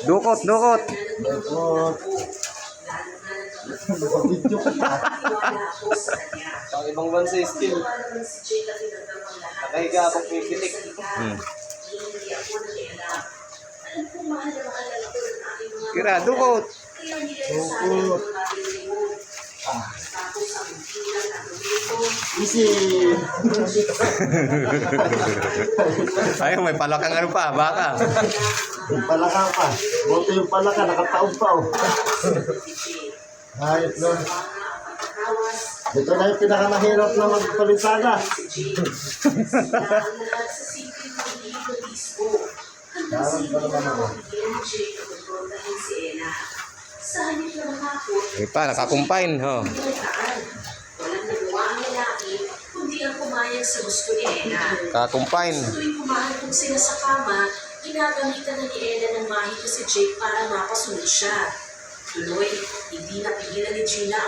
Dukot, dukot. Dukot. Nakabidyo ka na. Pang ibang bansa yung skill. Nakahiga ako pipitik. Kira, dukot. Dukot. Easy. Ayun, may palakang ano pa, baka. Yung palaka pa. Buti yung palaka, nakataob pa oh. Ayos nun. Ito na yung pinakamahirap na magpalinsada. Daran pa naman ako. Ay pa, nakakumpain. Oh. Walang nagawa ang lalaki, kundi ang pumayag sa gusto ni Ella. Nakakumpain. Tuwing kumahalong sila sa kama, ginagamitan na ni Ella ng mahika si Jake para mapasunod siya. Tuloy, hindi napigilan ni Gina ang